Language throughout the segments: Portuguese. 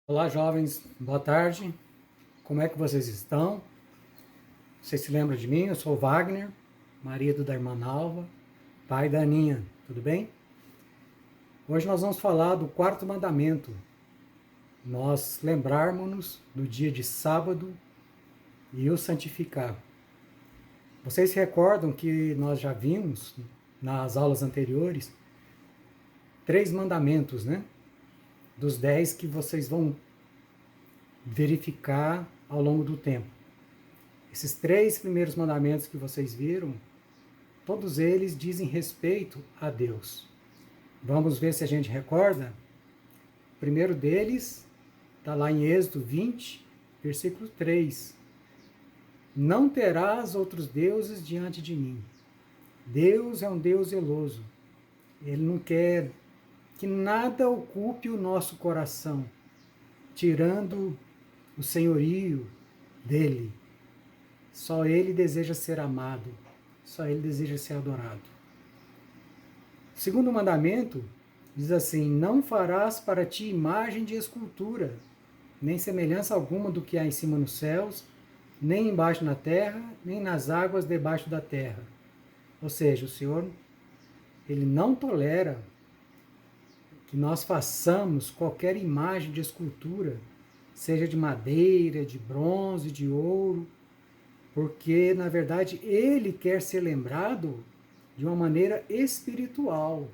Olá, jovens, boa tarde. Como é que vocês estão? Vocês se lembram de mim? Eu sou o Wagner, marido da irmã Nalva, pai da Aninha, tudo bem? Hoje nós vamos falar do quarto mandamento. Nós lembrarmos-nos do dia de sábado e o santificar. Vocês se recordam que nós já vimos nas aulas anteriores 3 mandamentos, né? Dos 10 que vocês vão verificar ao longo do tempo. Esses 3 primeiros mandamentos que vocês viram, todos eles dizem respeito a Deus. Vamos ver se a gente recorda? O primeiro deles está lá em Êxodo 20, versículo 3. Não terás outros deuses diante de mim. Deus é um Deus zeloso. Ele não quer que nada ocupe o nosso coração, tirando o senhorio dele. Só ele deseja ser amado, só ele deseja ser adorado. O segundo mandamento diz assim: não farás para ti imagem de escultura, nem semelhança alguma do que há em cima nos céus, nem embaixo na terra, nem nas águas debaixo da terra. Ou seja, o Senhor, ele não tolera que nós façamos qualquer imagem de escultura, seja de madeira, de bronze, de ouro, porque, na verdade, ele quer ser lembrado de uma maneira espiritual.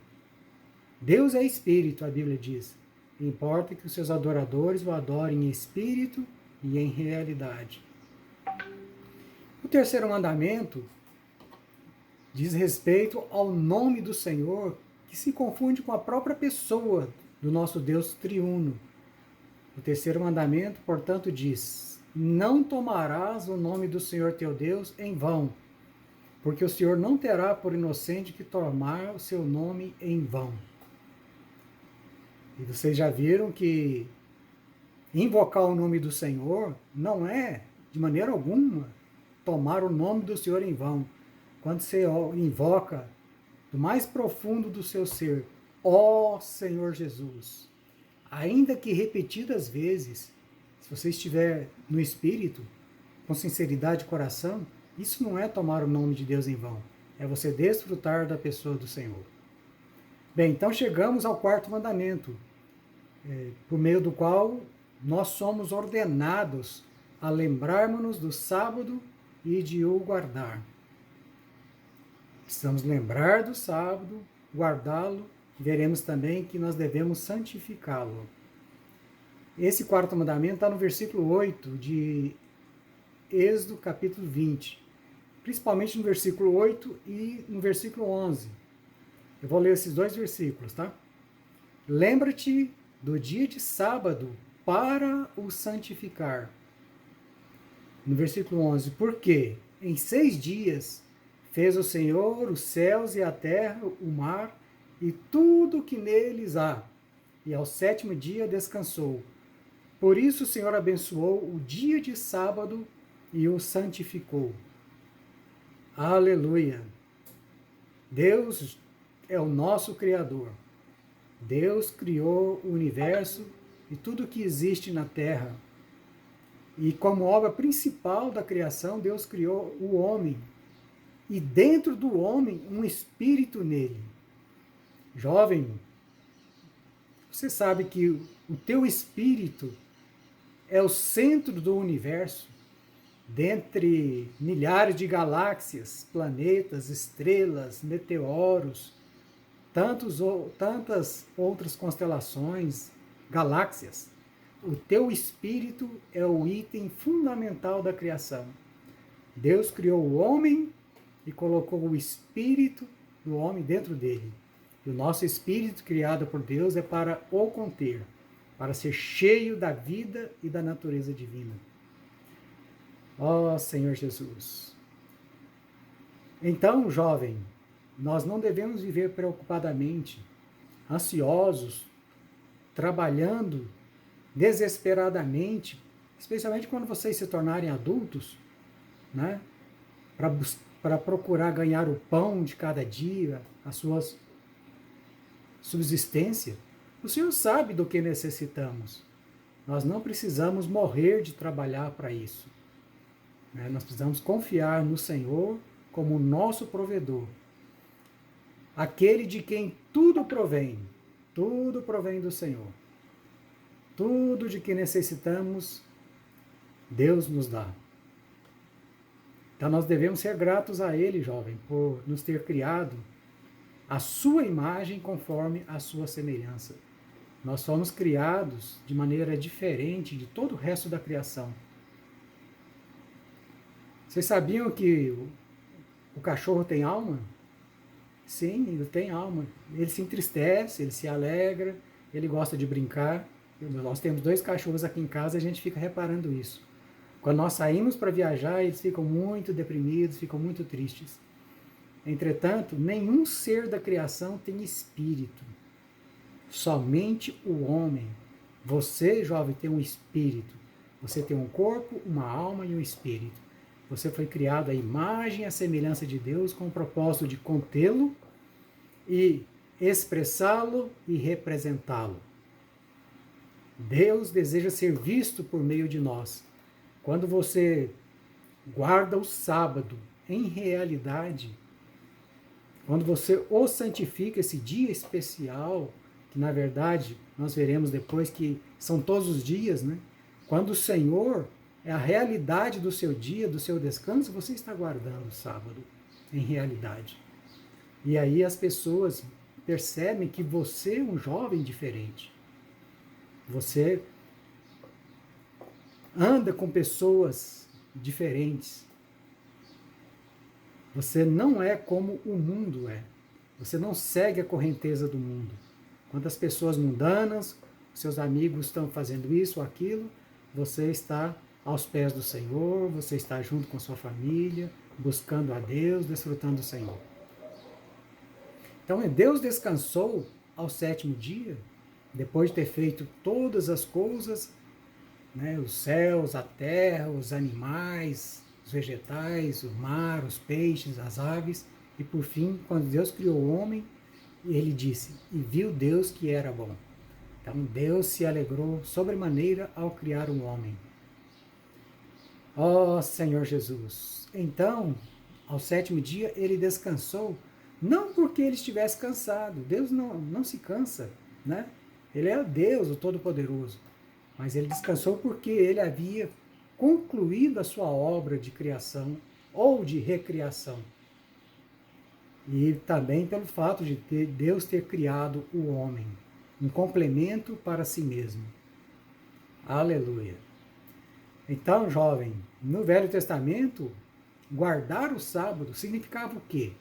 Deus é espírito, a Bíblia diz. Importa que os seus adoradores o adorem em espírito e em realidade. O terceiro mandamento diz respeito ao nome do Senhor, que se confunde com a própria pessoa do nosso Deus triuno. O terceiro mandamento, portanto, diz: não tomarás o nome do Senhor teu Deus em vão, porque o Senhor não terá por inocente que tomar o seu nome em vão. E vocês já viram que invocar o nome do Senhor não é, de maneira alguma, tomar o nome do Senhor em vão. Quando você invoca do mais profundo do seu ser, ó Senhor Jesus, ainda que repetidas vezes, se você estiver no Espírito, com sinceridade de coração, isso não é tomar o nome de Deus em vão, é você desfrutar da pessoa do Senhor. Bem, então chegamos ao quarto mandamento, por meio do qual nós somos ordenados a lembrarmos-nos do sábado e de o guardar. Precisamos lembrar do sábado, guardá-lo, veremos também que nós devemos santificá-lo. Esse quarto mandamento está no versículo 8 de Êxodo capítulo 20, principalmente no versículo 8 e no versículo 11. Eu vou ler esses 2 versículos, tá? Lembra-te do dia de sábado para o santificar. No versículo 11, porque em 6 dias fez o Senhor os céus e a terra, o mar e tudo que neles há, e ao 7º dia descansou. Por isso o Senhor abençoou o dia de sábado e o santificou. Aleluia! Deus é o nosso Criador. Deus criou o universo e tudo que existe na Terra. E como obra principal da criação, Deus criou o homem. E dentro do homem, um espírito nele. Jovem, você sabe que o teu espírito é o centro do universo, dentre milhares de galáxias, planetas, estrelas, meteoros, tantas outras constelações, galáxias. O teu espírito é o item fundamental da criação. Deus criou o homem e colocou o espírito do homem dentro dele. E o nosso espírito, criado por Deus, é para o conter, para ser cheio da vida e da natureza divina. Ó Senhor Jesus! Então, jovem, nós não devemos viver preocupadamente, ansiosos, trabalhando desesperadamente, especialmente quando vocês se tornarem adultos, né? Para procurar ganhar o pão de cada dia, a sua subsistência. O Senhor sabe do que necessitamos. Nós não precisamos morrer de trabalhar para isso. Né? Nós precisamos confiar no Senhor como nosso provedor. Aquele de quem tudo provém do Senhor. Tudo de que necessitamos, Deus nos dá. Então nós devemos ser gratos a Ele, jovem, por nos ter criado a sua imagem conforme a sua semelhança. Nós somos criados de maneira diferente de todo o resto da criação. Vocês sabiam que o cachorro tem alma? Sim, ele tem alma. Ele se entristece, ele se alegra, ele gosta de brincar. Nós temos 2 cachorros aqui em casa e a gente fica reparando isso. Quando nós saímos para viajar, eles ficam muito deprimidos, ficam muito tristes. Entretanto, nenhum ser da criação tem espírito. Somente o homem. Você, jovem, tem um espírito. Você tem um corpo, uma alma e um espírito. Você foi criado à imagem e à semelhança de Deus com o propósito de contê-lo e expressá-lo e representá-lo. Deus deseja ser visto por meio de nós. Quando você guarda o sábado em realidade, quando você o santifica, esse dia especial, que na verdade nós veremos depois que são todos os dias, né? Quando o Senhor é a realidade do seu dia, do seu descanso, você está guardando o sábado em realidade. E aí as pessoas percebem que você é um jovem diferente. Você anda com pessoas diferentes. Você não é como o mundo é. Você não segue a correnteza do mundo. Quantas pessoas mundanas, seus amigos estão fazendo isso ou aquilo, você está aos pés do Senhor, você está junto com sua família, buscando a Deus, desfrutando do Senhor. Então, Deus descansou ao 7º dia, depois de ter feito todas as coisas, né, os céus, a terra, os animais, os vegetais, o mar, os peixes, as aves, e por fim, quando Deus criou o homem, ele disse, e viu Deus que era bom. Então Deus se alegrou sobremaneira ao criar o homem. Ó Senhor Jesus! Então, ao 7º dia, ele descansou, não porque ele estivesse cansado, Deus não se cansa, né? Ele é Deus, o Todo-Poderoso, mas ele descansou porque ele havia concluído a sua obra de criação ou de recriação. E também pelo fato de Deus ter criado o homem, um complemento para si mesmo. Aleluia! Então, jovem, no Velho Testamento, guardar o sábado significava o quê?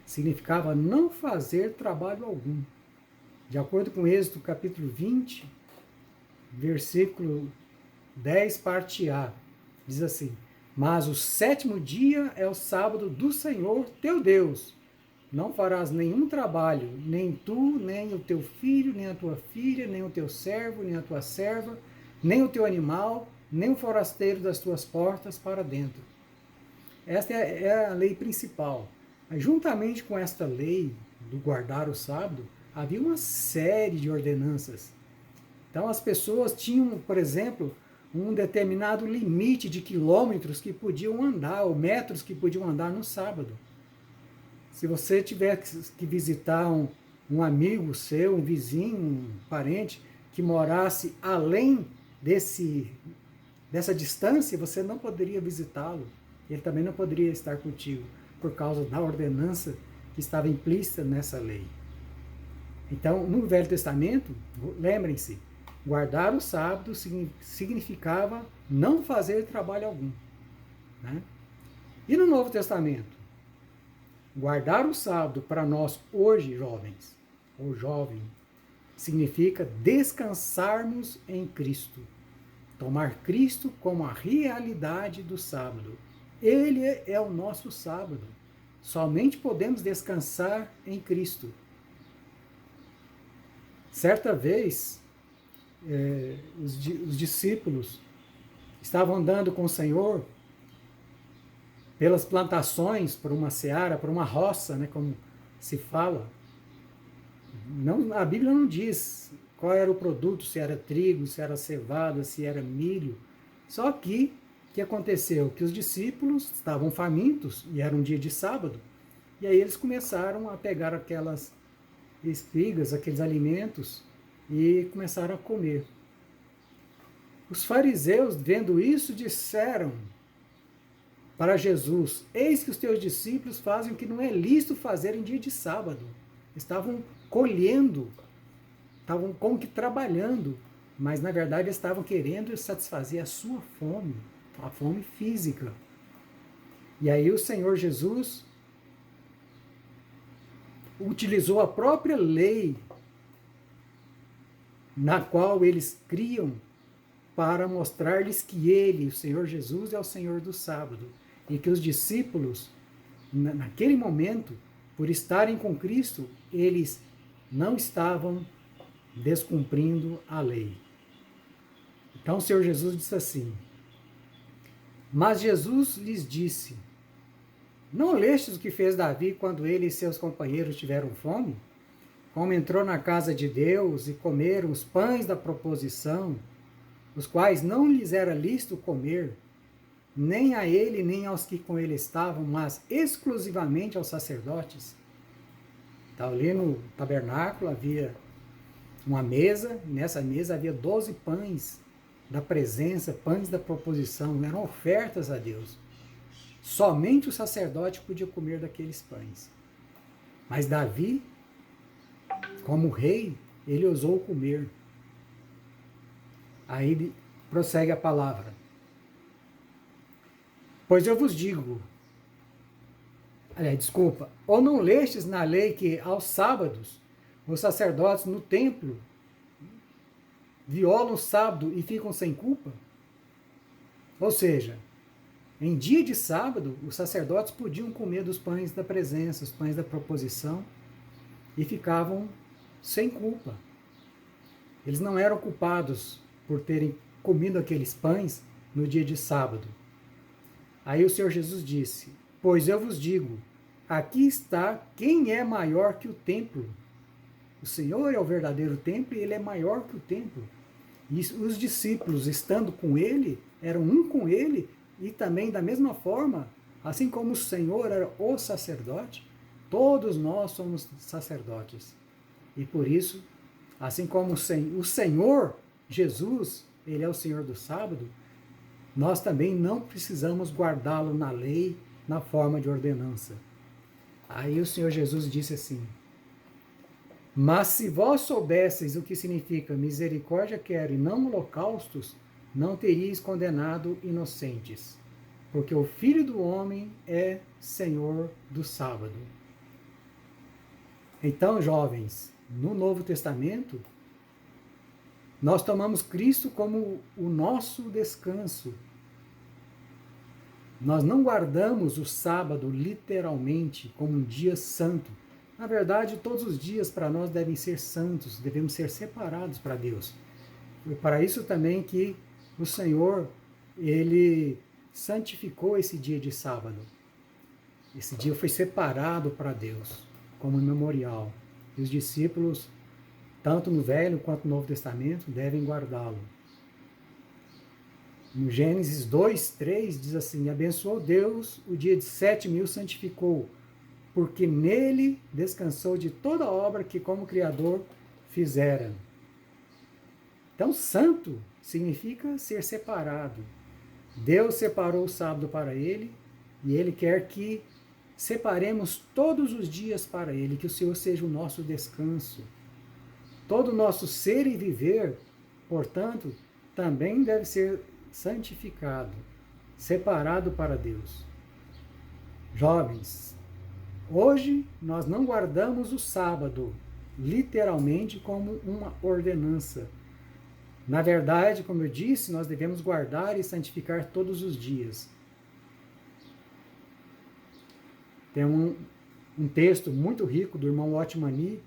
Significava não fazer trabalho algum. De acordo com Êxodo capítulo 20, versículo 10, parte A, diz assim, mas o 7º dia é o sábado do Senhor teu Deus. Não farás nenhum trabalho, nem tu, nem o teu filho, nem a tua filha, nem o teu servo, nem a tua serva, nem o teu animal, nem o forasteiro das tuas portas para dentro. Esta é a lei principal. Mas juntamente com esta lei do guardar o sábado, havia uma série de ordenanças. Então as pessoas tinham, por exemplo, um determinado limite de quilômetros que podiam andar, ou metros que podiam andar no sábado. Se você tiver que visitar um amigo seu, um vizinho, um parente, que morasse além dessa distância, você não poderia visitá-lo. Ele também não poderia estar contigo, por causa da ordenança que estava implícita nessa lei. Então, no Velho Testamento, lembrem-se, guardar o sábado significava não fazer trabalho algum. Né? E no Novo Testamento? Guardar o sábado para nós hoje, jovens, ou jovem, significa descansarmos em Cristo. Tomar Cristo como a realidade do sábado. Ele é o nosso sábado. Somente podemos descansar em Cristo. Certa vez, os discípulos estavam andando com o Senhor pelas plantações, por uma seara, por uma roça, né, como se fala. Não, a Bíblia não diz qual era o produto, se era trigo, se era cevada, se era milho. Só que, o que aconteceu? Que os discípulos estavam famintos, e era um dia de sábado, e aí eles começaram a pegar aquelas espigas, aqueles alimentos, e começaram a comer. Os fariseus, vendo isso, disseram para Jesus: eis que os teus discípulos fazem o que não é lícito fazer em dia de sábado. Estavam colhendo, estavam como que trabalhando, mas na verdade estavam querendo satisfazer a sua fome, a fome física. E aí o Senhor Jesus utilizou a própria lei na qual eles criam para mostrar-lhes que ele, o Senhor Jesus, é o Senhor do sábado. E que os discípulos, naquele momento, por estarem com Cristo, eles não estavam descumprindo a lei. Então o Senhor Jesus disse assim: mas Jesus lhes disse: não lestes o que fez Davi quando ele e seus companheiros tiveram fome? Como entrou na casa de Deus e comeram os pães da proposição, os quais não lhes era lícito comer, nem a ele, nem aos que com ele estavam, mas exclusivamente aos sacerdotes. Então, ali no tabernáculo havia uma mesa, e nessa mesa havia 12 pães da presença, pães da proposição, eram ofertas a Deus. Somente o sacerdote podia comer daqueles pães. Mas Davi, como rei, ele ousou comer. Aí prossegue a palavra: pois eu vos digo, ou não lestes na lei que aos sábados os sacerdotes no templo violam o sábado e ficam sem culpa? Ou seja, em dia de sábado, os sacerdotes podiam comer dos pães da presença, os pães da proposição, e ficavam sem culpa. Eles não eram culpados por terem comido aqueles pães no dia de sábado. Aí o Senhor Jesus disse: pois eu vos digo, aqui está quem é maior que o templo. O Senhor é o verdadeiro templo e ele é maior que o templo. E os discípulos, estando com ele, eram um com ele, e também da mesma forma, assim como o Senhor era o sacerdote, todos nós somos sacerdotes. E por isso, assim como o Senhor Jesus, ele é o Senhor do sábado, nós também não precisamos guardá-lo na lei, na forma de ordenança. Aí o Senhor Jesus disse assim: mas se vós soubesseis o que significa misericórdia quero e não holocaustos, não teríeis condenado inocentes, porque o Filho do Homem é Senhor do sábado. Então, jovens, no Novo Testamento, nós tomamos Cristo como o nosso descanso. Nós não guardamos o sábado literalmente como um dia santo. Na verdade, todos os dias para nós devem ser santos, devemos ser separados para Deus. Foi para isso também que o Senhor, ele santificou esse dia de sábado. Esse dia foi separado para Deus, como memorial. E os discípulos, tanto no Velho quanto no Novo Testamento, devem guardá-lo. No Gênesis 2, 3, diz assim: abençoou Deus o dia de sétimo e o santificou, porque nele descansou de toda a obra que como Criador fizera. Então, santo significa ser separado. Deus separou o sábado para ele, e ele quer que separemos todos os dias para ele, que o Senhor seja o nosso descanso. Todo o nosso ser e viver, portanto, também deve ser santificado, separado para Deus. Jovens, hoje nós não guardamos o sábado literalmente como uma ordenança. Na verdade, como eu disse, nós devemos guardar e santificar todos os dias. Tem um texto muito rico do irmão Otmani.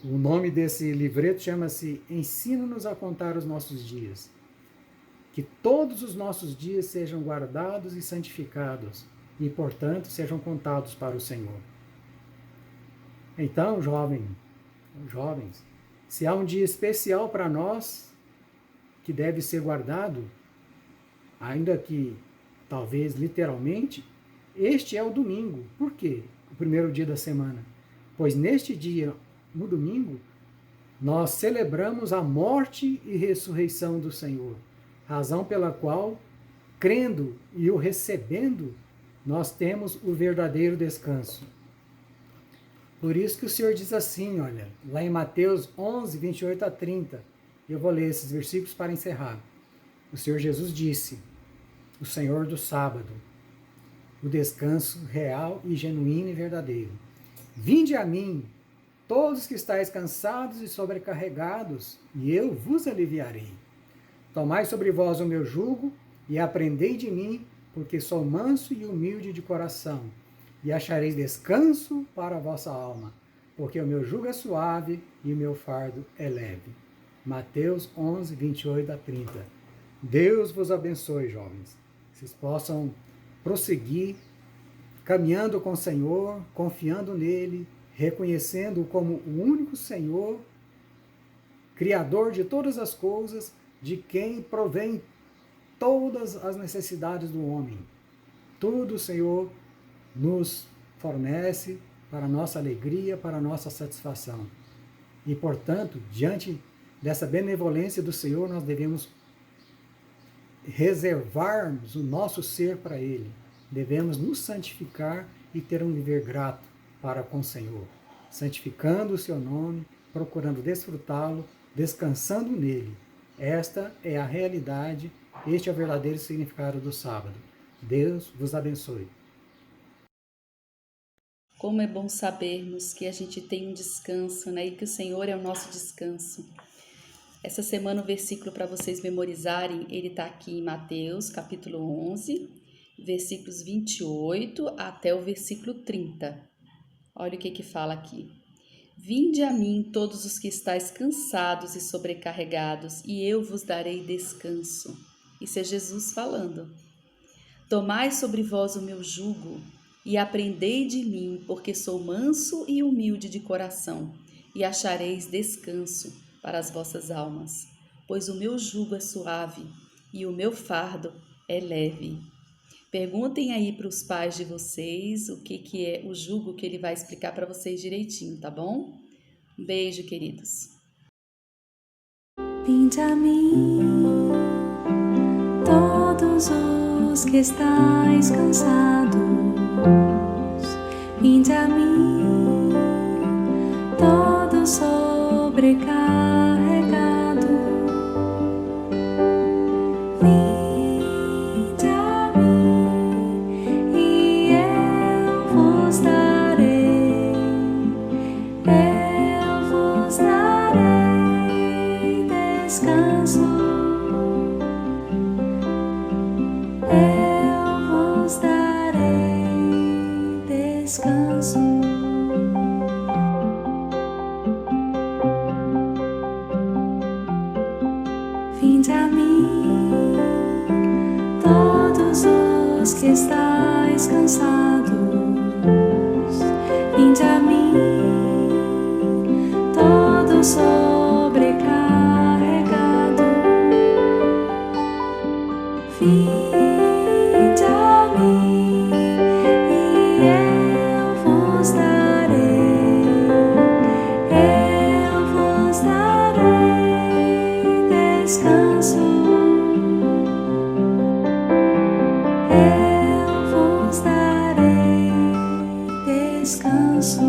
O nome desse livreto chama-se Ensina-nos a contar os nossos dias. Que todos os nossos dias sejam guardados e santificados e, portanto, sejam contados para o Senhor. Então, jovens, Se há um dia especial para nós, que deve ser guardado, ainda que talvez literalmente, este é o domingo. Por quê? O primeiro dia da semana. Pois neste dia, no domingo, nós celebramos a morte e ressurreição do Senhor, razão pela qual, crendo e o recebendo, nós temos o verdadeiro descanso. Por isso que o Senhor diz assim, olha, lá em Mateus 11, 28 a 30, eu vou ler esses versículos para encerrar. O Senhor Jesus disse, o Senhor do sábado, o descanso real e genuíno e verdadeiro. Vinde a mim, todos que estáis cansados e sobrecarregados, e eu vos aliviarei. Tomai sobre vós o meu jugo e aprendei de mim, porque sou manso e humilde de coração, e achareis descanso para a vossa alma, porque o meu jugo é suave e o meu fardo é leve. Mateus 11, 28 a 30. Deus vos abençoe, jovens. Vocês possam prosseguir caminhando com o Senhor, confiando nele, reconhecendo-o como o único Senhor, Criador de todas as coisas, de quem provém todas as necessidades do homem. Tudo o Senhor nos fornece para a nossa alegria, para a nossa satisfação. E, portanto, diante dessa benevolência do Senhor, nós devemos reservarmos o nosso ser para Ele. Devemos nos santificar e ter um viver grato para com o Senhor, santificando o seu nome, procurando desfrutá-lo, descansando nele. Esta é a realidade, este é o verdadeiro significado do sábado. Deus vos abençoe. Como é bom sabermos que a gente tem um descanso, né? E que o Senhor é o nosso descanso. Essa semana o versículo para vocês memorizarem, ele está aqui em Mateus, capítulo 11, versículos 28 até o versículo 30. Olha o que fala aqui. Vinde a mim todos os que estáis cansados e sobrecarregados, e eu vos darei descanso. Isso é Jesus falando. Tomai sobre vós o meu jugo e aprendei de mim, porque sou manso e humilde de coração, e achareis descanso para as vossas almas, pois o meu jugo é suave e o meu fardo é leve. Perguntem aí para os pais de vocês o que é o jugo, que ele vai explicar para vocês direitinho, tá bom? Um beijo, queridos. Vinde a mim, todos os que estáis cansados. Vinde a mim, todos sobrecarregados. Vinde a mim e eu vos darei descanso. Eu vos darei descanso. Vinde a mim, todos os que estáis cansados. Vinde a mim, todos sobrecarregados. Vinde a mim e eu vos darei descanso. Eu vos darei descanso.